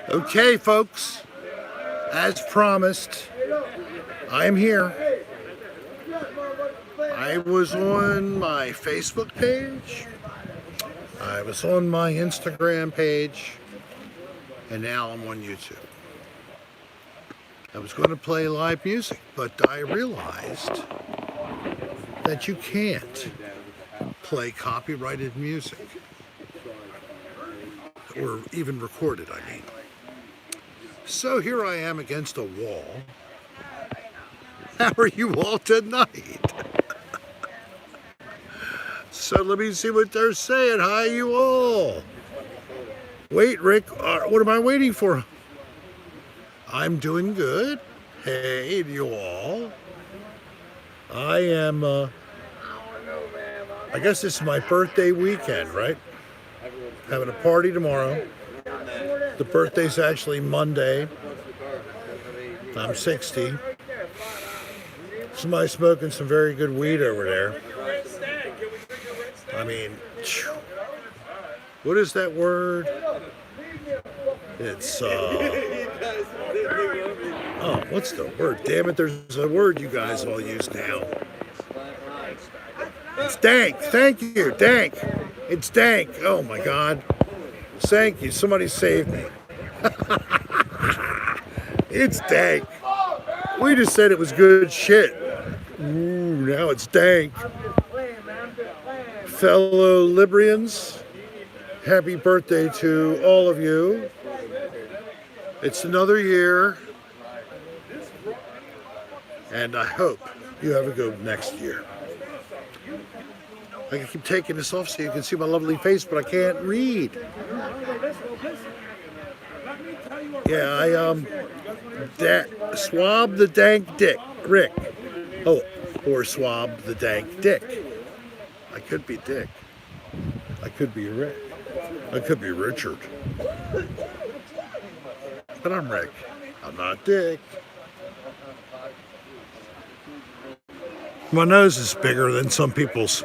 Okay, folks, as promised, I am here. I was on my Facebook page, I was on my Instagram page, and now I'm on YouTube. I was going to play live music, but I realized that you can't play copyrighted music, or even recorded, I mean. So here I am against a wall. How are you all tonight? So let me see what they're saying. Hi, you all. Wait, Rick, what am I waiting for? I'm doing good. Hey, you all. I am, I guess this is my birthday weekend, right? Having a party tomorrow. The birthday's actually Monday. I'm 60. Somebody's smoking some very good weed over there. I mean, what is that word? It's, oh, what's the word? Damn it, there's a word you guys all use now. It's dank. Thank you, dank. It's dank. Oh my God. Thank you. Somebody save me. It's dank. We just said it was good shit. Ooh, now it's dank. Fellow Librians, happy birthday to all of you. It's another year, and I hope you have a good next year. I can keep taking this off so you can see my lovely face, but I can't read. Yeah, I swab the dank dick, Rick. Oh, or swab the dank dick. I could be Dick. I could be Rick. I could be Richard. But I'm Rick. I'm not Dick. My nose is bigger than some people's.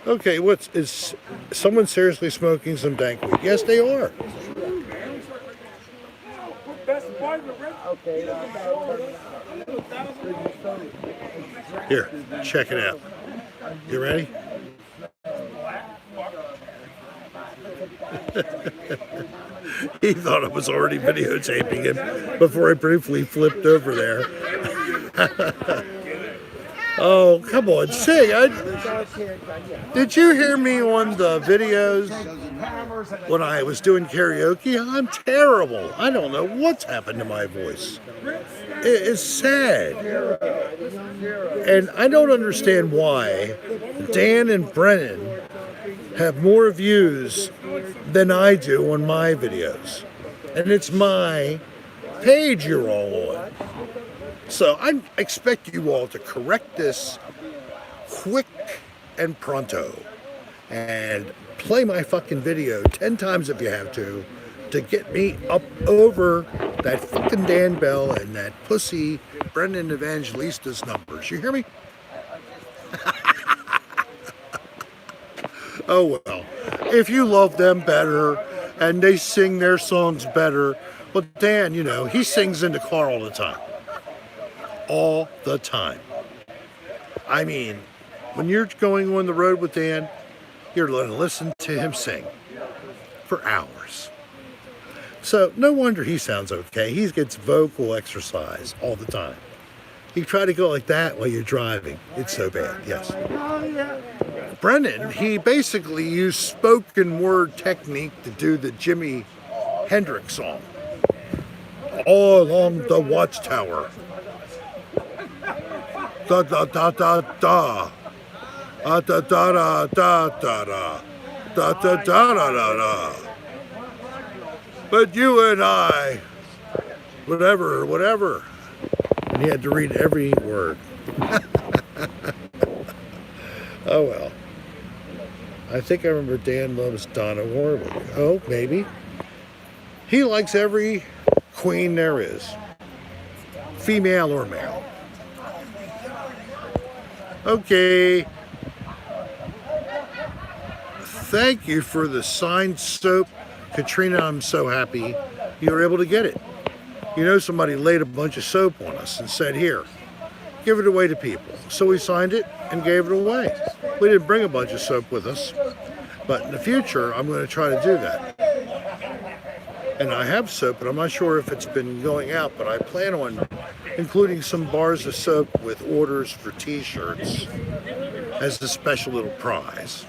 Okay, is someone seriously smoking some dank weed? Yes, they are. Here, check it out. You ready? He thought I was already videotaping him before I briefly flipped over there. Oh, come on, sing. Did you hear me on the videos when I was doing karaoke? I'm terrible. I don't know what's happened to my voice. It is sad. And I don't understand why Dan and Brennan have more views than I do on my videos. And it's my page you're all on. So I expect you all to correct this quick and pronto and play my fucking video 10 times if you have to get me up over that fucking Dan Bell and that pussy Brendan Evangelista's numbers. You hear me? Oh well, if you love them better and they sing their songs better, well, Dan, you know, he sings in the car all the time. All the time. I mean, when you're going on the road with Dan, you're going to listen to him sing for hours. So no wonder he sounds okay. He gets vocal exercise all the time. You try to go like that while you're driving. It's so bad, yes. Brennan, he basically used spoken word technique to do the Jimi Hendrix song. All along the watchtower. Da da da da da. Da da da da da da. Da da da da da. But you and I, whatever. And he had to read every word. Oh well. I think I remember Dan loves Donna Warwick. Oh, maybe. He likes every queen there is. Female or male. Okay. thank you for the signed soap. Katrina, I'm so happy you were able to get it. You know, somebody laid a bunch of soap on us and said, here, give it away to people. So we signed it and gave it away. We didn't bring a bunch of soap with us, but in the future, I'm going to try to do that. And I have soap, but I'm not sure if it's been going out, but I plan on including some bars of soap with orders for t-shirts as a special little prize.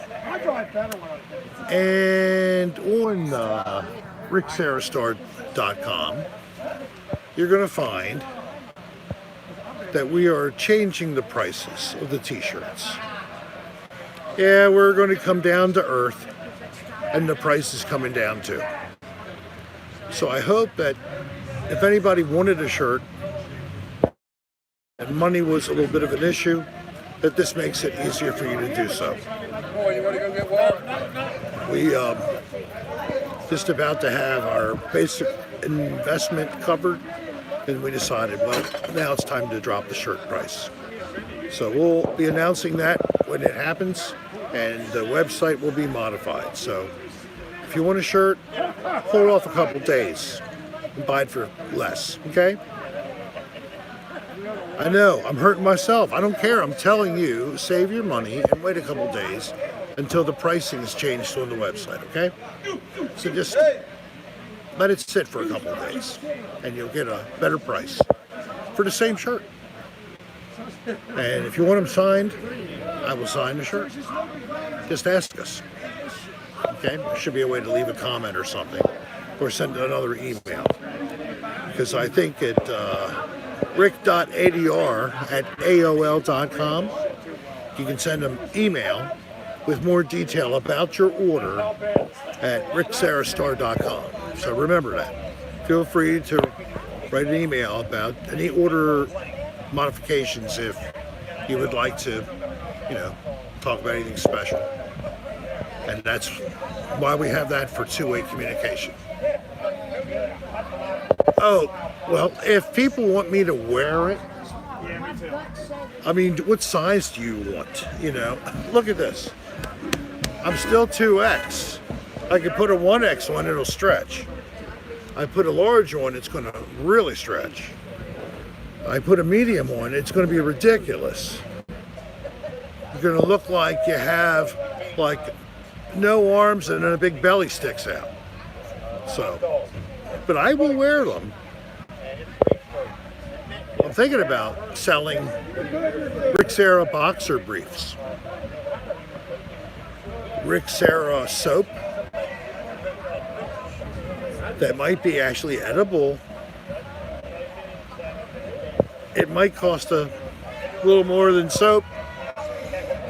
And on ricksarastar.com, you're going to find that we are changing the prices of the t-shirts. Yeah, we're going to come down to earth, and the price is coming down too. So I hope that if anybody wanted a shirt and money was a little bit of an issue, that this makes it easier for you to do so. Boy, you want to go get water? We just about to have our basic investment covered, and we decided, well, now it's time to drop the shirt price. So we'll be announcing that when it happens, and the website will be modified. So if you want a shirt, hold off a couple days and buy it for less, okay? I know, I'm hurting myself. I don't care. I'm telling you, save your money and wait a couple days until the pricing is changed on the website, okay? So just let it sit for a couple of days and you'll get a better price for the same shirt. And if you want them signed, I will sign the shirt. Just ask us, okay? There should be a way to leave a comment or something, or send another email. Because I think at rick.adr@aol.com, you can send an email with more detail about your order at ricksarastar.com. So remember that. Feel free to write an email about any order modifications if you would like to, talk about anything special. And that's why we have that for two-way communication. Oh, well, if people want me to wear it, I mean, what size do you want? Look at this. I'm still 2X. I can put a 1X on, it'll stretch. I put a large on, it's going to really stretch. I put a medium on, it's going to be ridiculous. You're going to look like you have, no arms and then a big belly sticks out. So, but I will wear them. I'm thinking about selling Rick Sarah boxer briefs, Rick Sarah soap that might be actually edible. It might cost a little more than soap,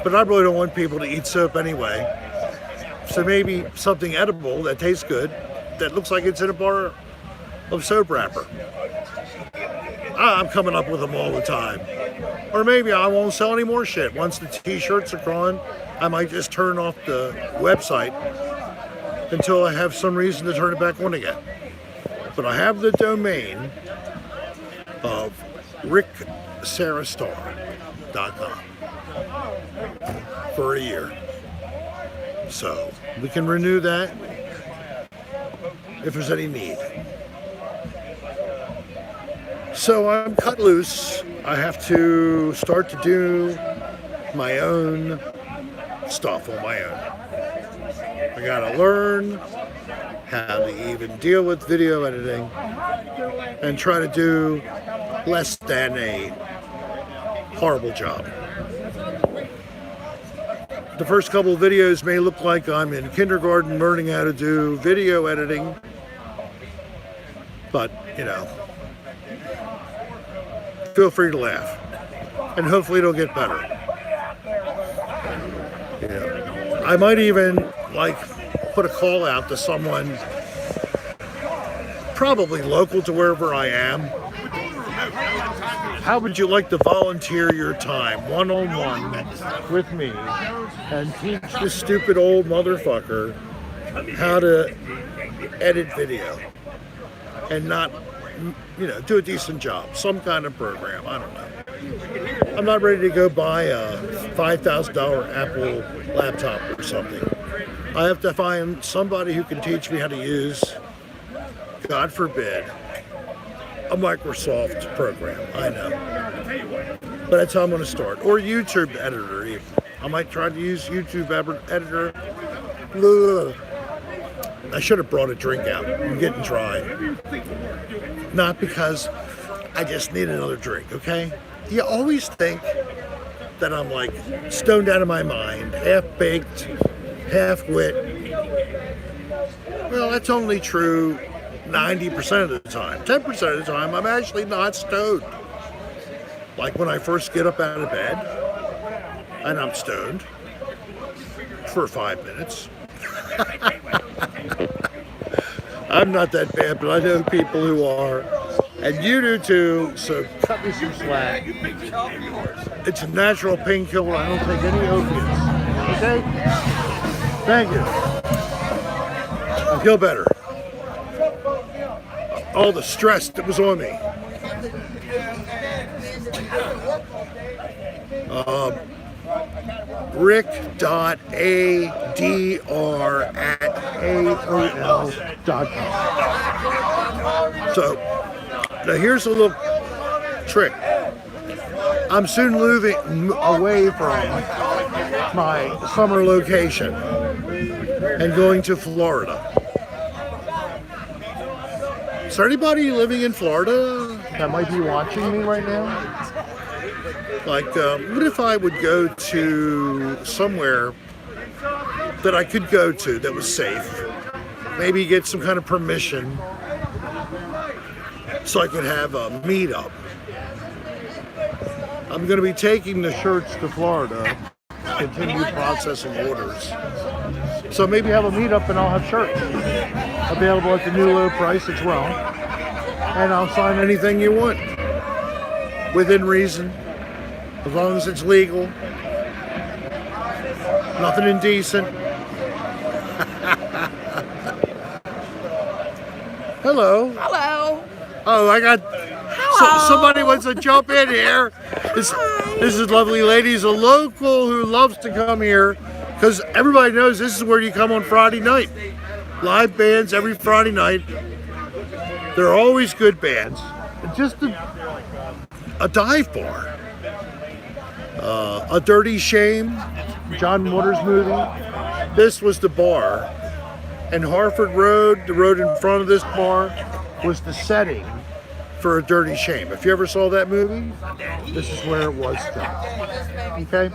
but I really don't want people to eat soap anyway. So maybe something edible that tastes good, that looks like it's in a bar of soap wrapper. I'm coming up with them all the time. Or maybe I won't sell any more shit. Once the t-shirts are gone, I might just turn off the website until I have some reason to turn it back on again. But I have the domain of ricksarastar.com for a year. So we can renew that if there's any need. So I'm cut loose. I have to start to do my own stuff on my own. I gotta learn how to even deal with video editing and try to do less than a horrible job. The first couple of videos may look like I'm in kindergarten learning how to do video editing, but feel free to laugh, and hopefully it'll get better. I might even put a call out to someone probably local to wherever I am. How would you like to volunteer your time one-on-one with me and teach this stupid old motherfucker how to edit video and not, do a decent job, some kind of program, I don't know. I'm not ready to go buy a $5,000 Apple laptop or something. I have to find somebody who can teach me how to use, God forbid, a Microsoft program. I know. But that's how I'm going to start. Or YouTube editor even. I might try to use YouTube editor. Ugh. I should have brought a drink out. I'm getting dry. Not because I just need another drink, okay? You always think that I'm like stoned out of my mind, half-baked, half-wit. Well, that's only true 90% of the time. 10% of the time, I'm actually not stoned. Like when I first get up out of bed, and I'm stoned for 5 minutes. I'm not that bad, but I know people who are. And you do too, so cut me some slack. It's a natural painkiller. I don't take any opiates. Okay? Thank you. I feel better. All the stress that was on me. Rick.adr@aol.com. So, now here's a little trick. I'm soon moving away from my summer location and going to Florida. Is there anybody living in Florida that might be watching me right now? Like, what if I would go to somewhere that I could go to that was safe? Maybe get some kind of permission so I could have a meetup. I'm going to be taking the shirts to Florida to continue processing orders. So maybe have a meetup and I'll have shirts available at the new low price as well. And I'll sign anything you want within reason. As long as it's legal, nothing indecent. Hello. Hello. Oh, I got somebody wants to jump in here. This is lovely lady. A local who loves to come here because everybody knows this is where you come on Friday night. Live bands every Friday night. They're always good bands. Just a dive bar. A Dirty Shame, John Waters movie. This was the bar. And Harford Road, the road in front of this bar, was the setting for A Dirty Shame. If you ever saw that movie, this is where it was filmed. Okay?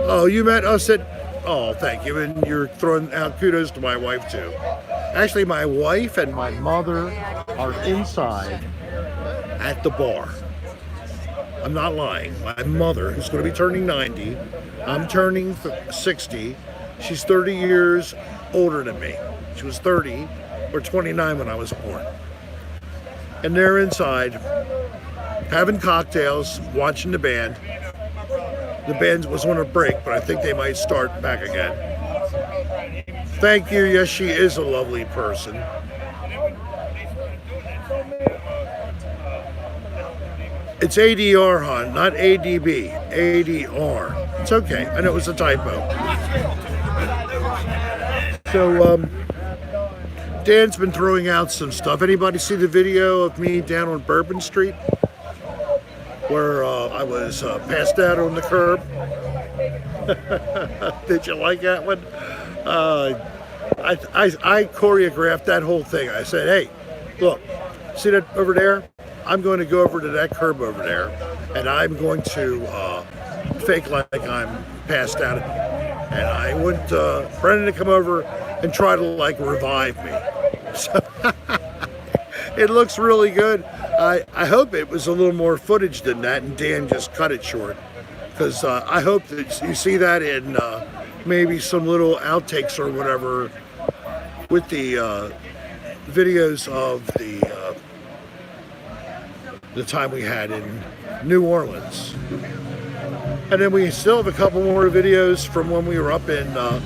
Oh, you met us at... Oh, thank you. And you're throwing out kudos to my wife, too. Actually, my wife and my mother are inside at the bar. I'm not lying. My mother, who's going to be turning 90, I'm turning 60. She's 30 years older than me. She was 30 or 29 when I was born. And they're inside having cocktails, watching the band. The band was on a break, but I think they might start back again. Thank you. Yes, she is a lovely person. It's ADR, hon, not ADB. ADR. It's okay. I know it was a typo. So, Dan's been throwing out some stuff. Anybody see the video of me down on Bourbon Street? Where I was passed out on the curb? Did you like that one? I choreographed that whole thing. I said, hey, look, see that over there? I'm going to go over to that curb over there, and I'm going to fake like I'm passed out. And I want Brendan to come over and try to like revive me. So it looks really good. I hope it was a little more footage than that, and Dan just cut it short. Because I hope that you see that in maybe some little outtakes or whatever with the videos of the time we had in New Orleans. And then we still have a couple more videos from when we were up in the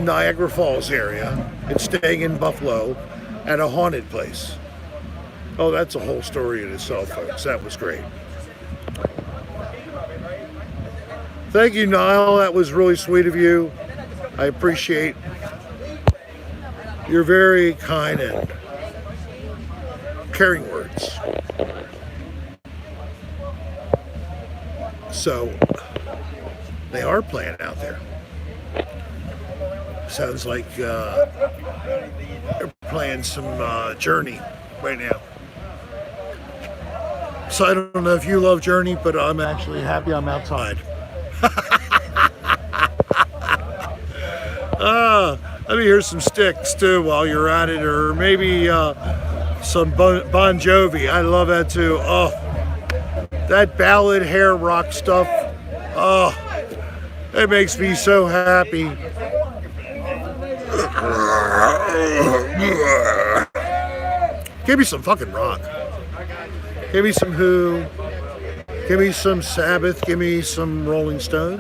Niagara Falls area and staying in Buffalo at a haunted place. Oh, that's a whole story in itself, folks. That was great. Thank you, Niall. That was really sweet of you. I appreciate your very kind and caring words. So, they are playing out there. Sounds like they're playing some Journey right now. So I don't know if you love Journey, but I'm actually happy I'm outside. Let me hear some Sticks too while you're at it, or maybe some Bon Jovi. I love that too. Oh, that ballad hair rock stuff. Oh, it makes me so happy. Give me some fucking rock. Give me some Who. Give me some Sabbath. Give me some Rolling Stones.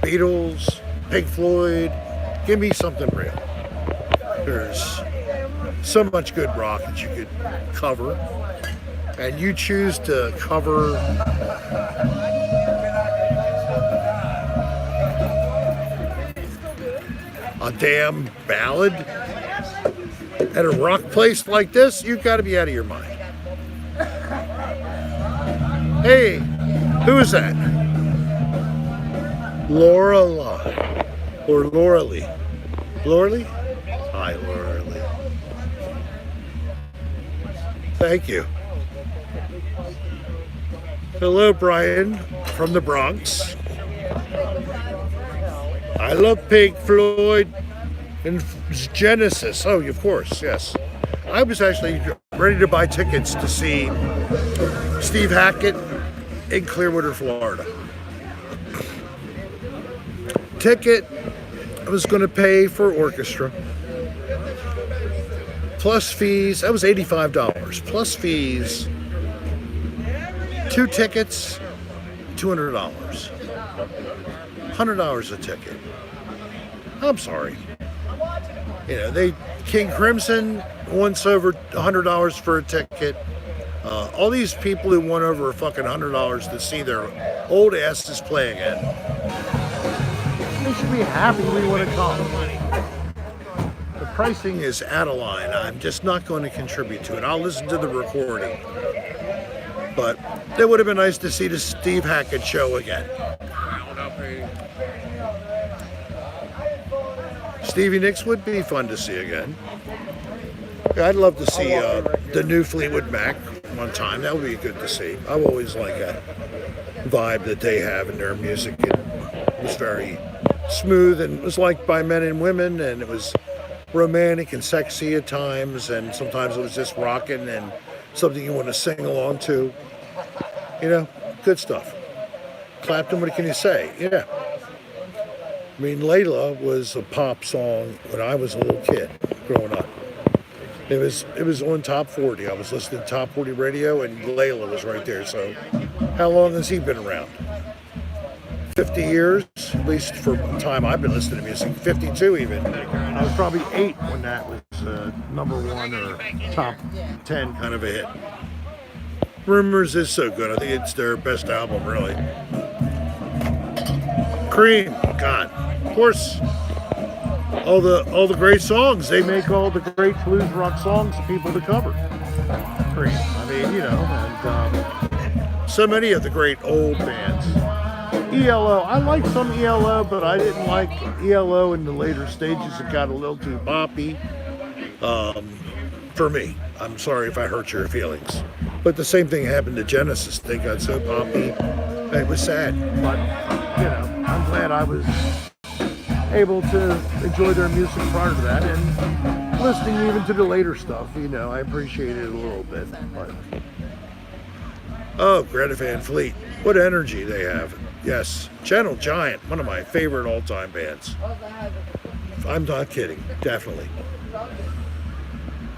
Beatles. Pink Floyd. Give me something real. There's so much good rock that you could cover. And you choose to cover a damn ballad at a rock place like this, you got to be out of your mind. Hey, who is that? Lorelei. Or Laura Lee. Laura Lee? Hi, Laura Lee. Thank you. Hello, Brian from the Bronx. I love Pink Floyd and Genesis. Oh, of course, yes. I was actually ready to buy tickets to see Steve Hackett in Clearwater, Florida. Ticket I was going to pay for orchestra, plus fees. That was $85, plus fees. 2 tickets, $200. $100 a ticket. I'm sorry. You know, King Crimson wants over $100 for a ticket. All these people who want over fucking $100 to see their old asses play again. They should be happy we want to come. The pricing is out of line. I'm just not going to contribute to it. I'll listen to the recording. But it would have been nice to see the Steve Hackett show again. Stevie Nicks would be fun to see again. I'd love to see the new Fleetwood Mac one time. That would be good to see. I've always liked that vibe that they have in their music. It was very smooth and was liked by men and women, and it was romantic and sexy at times, and sometimes it was just rocking and something you want to sing along to. You know, good stuff. Clapton, what can you say? Yeah. I mean, Layla was a pop song when I was a little kid growing up. It was on Top 40. I was listening to Top 40 radio, and Layla was right there. So how long has he been around? 50 years, at least for the time I've been listening to music. 52 even. I was probably 8 when that was number 1 or top 10 kind of a hit. Rumors is so good. I think it's their best album, really. Cream, God, of course. All the great songs. They make all the great blues rock songs for people to cover. Cream. I mean, you know, and so many of the great old bands. ELO. I like some ELO, but I didn't like ELO in the later stages. It got a little too poppy for me. I'm sorry if I hurt your feelings. But the same thing happened to Genesis. They got so poppy. It was sad. But, you know, I'm glad I was able to enjoy their music prior to that. And listening even to the later stuff, you know, I appreciate it a little bit. But, oh, Greta Van Fleet. What energy they have. Yes. Gentle Giant, one of my favorite all-time bands. I'm not kidding. Definitely.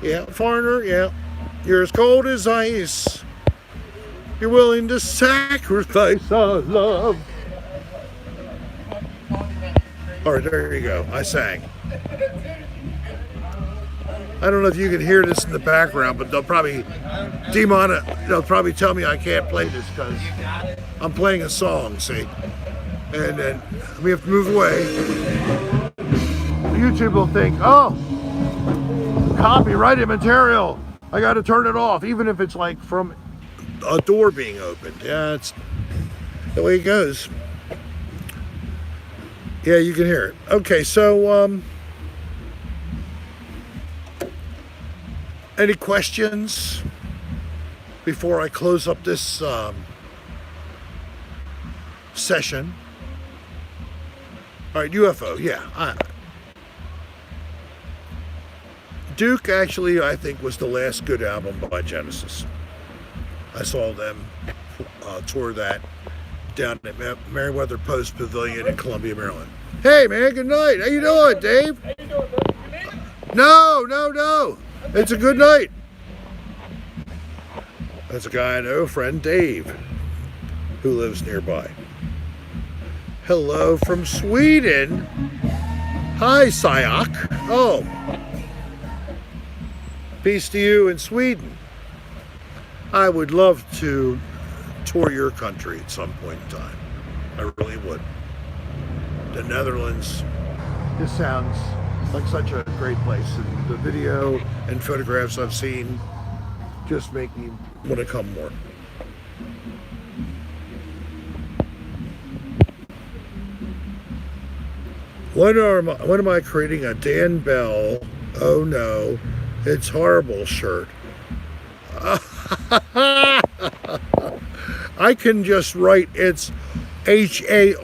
Yeah, Foreigner, yeah. You're as cold as ice. You're willing to sacrifice our love. All right, there you go. I sang. I don't know if you can hear this in the background, but they'll probably they'll probably tell me I can't play this because I'm playing a song, see? and then we have to move away. YouTube will think, oh, copyrighted material. I got to turn it off, even if it's like from a door being opened. Yeah, it's the way it goes. Yeah, you can hear it. Okay, so any questions before I close up this session? All right, UFO. Yeah, Duke actually, I think, was the last good album by Genesis. I saw them tour that down at Meriwether Post Pavilion in Columbia, Maryland. Hey, man, good night. How you doing, Dave? How you doing, man? You leaving? No. It's a good night. That's a guy I know, friend Dave, who lives nearby. Hello from Sweden. Hi, Sayak. Oh. Peace to you in Sweden. I would love to tour your country at some point in time. I really would. The Netherlands. This sounds like such a great place, and the video and photographs I've seen just make me want to come more. When am I creating a Dan Bell, oh no, it's horrible shirt? I can just write it's HARRIBLE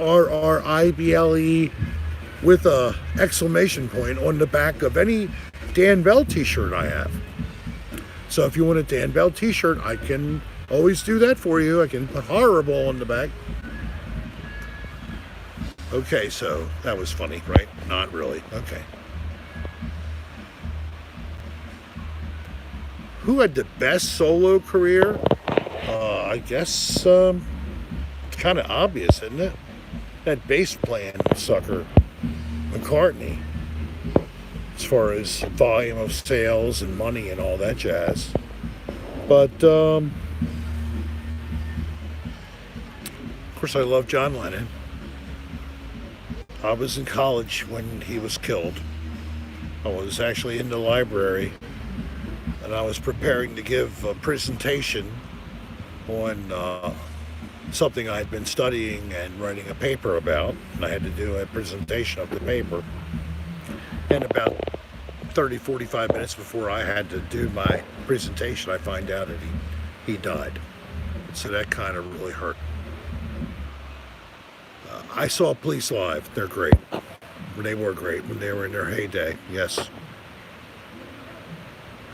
with a exclamation point on the back of any Dan Bell t-shirt I have. So if you want a Dan Bell t-shirt, I can always do that for you. I can put horrible on the back. Okay, so that was funny, right? Not really. Okay. Who had the best solo career? I guess it's kind of obvious, isn't it? That bass playing sucker, McCartney. As far as volume of sales and money and all that jazz. But, of course, I love John Lennon. I was in college when he was killed. I was actually in the library, and I was preparing to give a presentation on something I had been studying and writing a paper about, and I had to do a presentation of the paper. And about 45 minutes before I had to do my presentation, I find out that he died. So that kind of really hurt. I saw Police live. They're great. They were great when they were in their heyday, yes.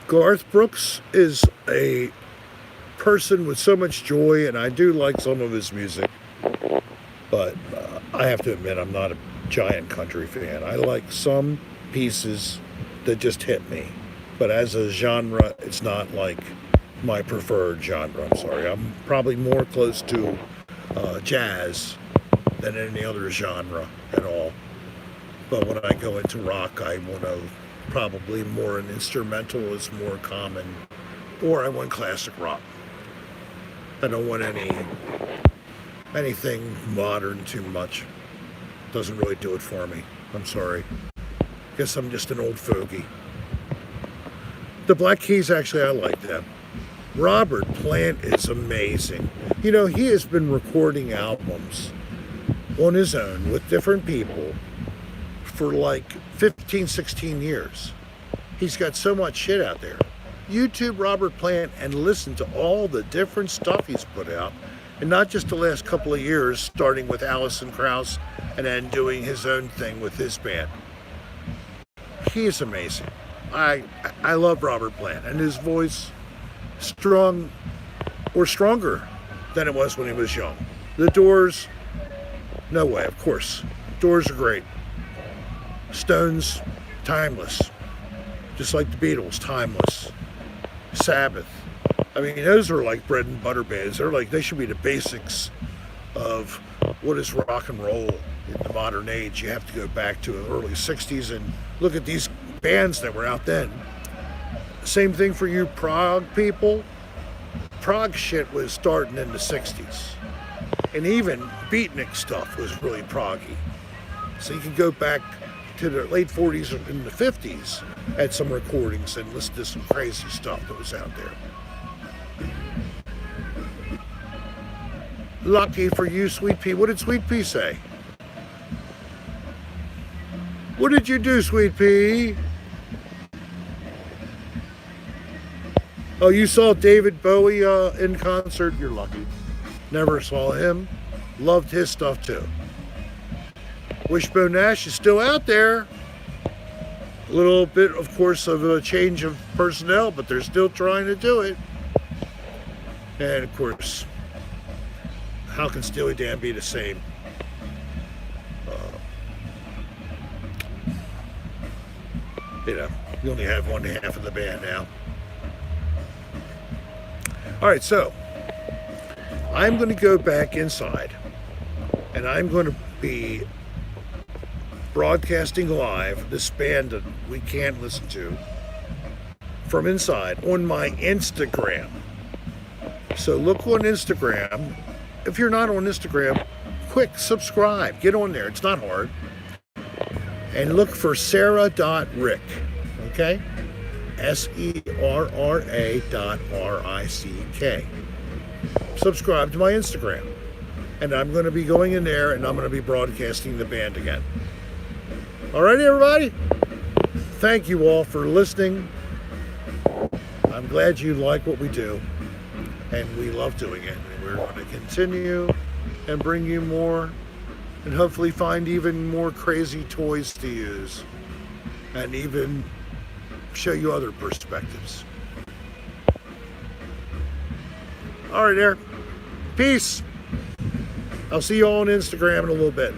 Garth Brooks is a person with so much joy, and I do like some of his music. But I have to admit, I'm not a giant country fan. I like some pieces that just hit me. But as a genre, it's not like my preferred genre. I'm sorry. I'm probably more close to jazz than any other genre at all. But when I go into rock, I want to probably more an instrumental is more common, or I want classic rock. I don't want anything modern too much. Doesn't really do it for me. I'm sorry. Guess I'm just an old fogey. The Black Keys, actually, I like them. Robert Plant is amazing. You know, he has been recording albums on his own with different people for like 15, 16 years. He's got so much shit out there. YouTube Robert Plant and listen to all the different stuff he's put out. And not just the last couple of years, starting with Alison Krauss and then doing his own thing with his band. He is amazing. I love Robert Plant, and his voice strong or stronger than it was when he was young. The Doors, no way, of course. Doors are great. Stones, timeless. Just like the Beatles, timeless. Sabbath. I mean, those are like bread and butter bands. They should be the basics of what is rock and roll in the modern age. You have to go back to the early 60s and look at these bands that were out then. Same thing for you prog people. Prog shit was starting in the 60s. And even beatnik stuff was really proggy. So you could go back to the late 40s and the 50s at some recordings and listen to some crazy stuff that was out there. Lucky for you, Sweet Pea. What did Sweet Pea say? What did you do, Sweet Pea? Oh, you saw David Bowie in concert? You're lucky. Never saw him. Loved his stuff too. Wishbone Nash is still out there. A little bit, of course, of a change of personnel, but they're still trying to do it. And of course, how can Steely Dan be the same? You only have one half of the band now. All right, so I'm going to go back inside, and I'm going to be broadcasting live this band that we can't listen to from inside on my Instagram. So look on Instagram. If you're not on Instagram, quick subscribe. Get on there. It's not hard. And look for Sarah.Rick. Okay? SERRA.RICK. Subscribe to my Instagram. And I'm going to be going in there and I'm going to be broadcasting the band again. All right, everybody? Thank you all for listening. I'm glad you like what we do. And we love doing it. And we're going to continue and bring you more and hopefully find even more crazy toys to use and even show you other perspectives. All right, there. Peace. I'll see you all on Instagram in a little bit.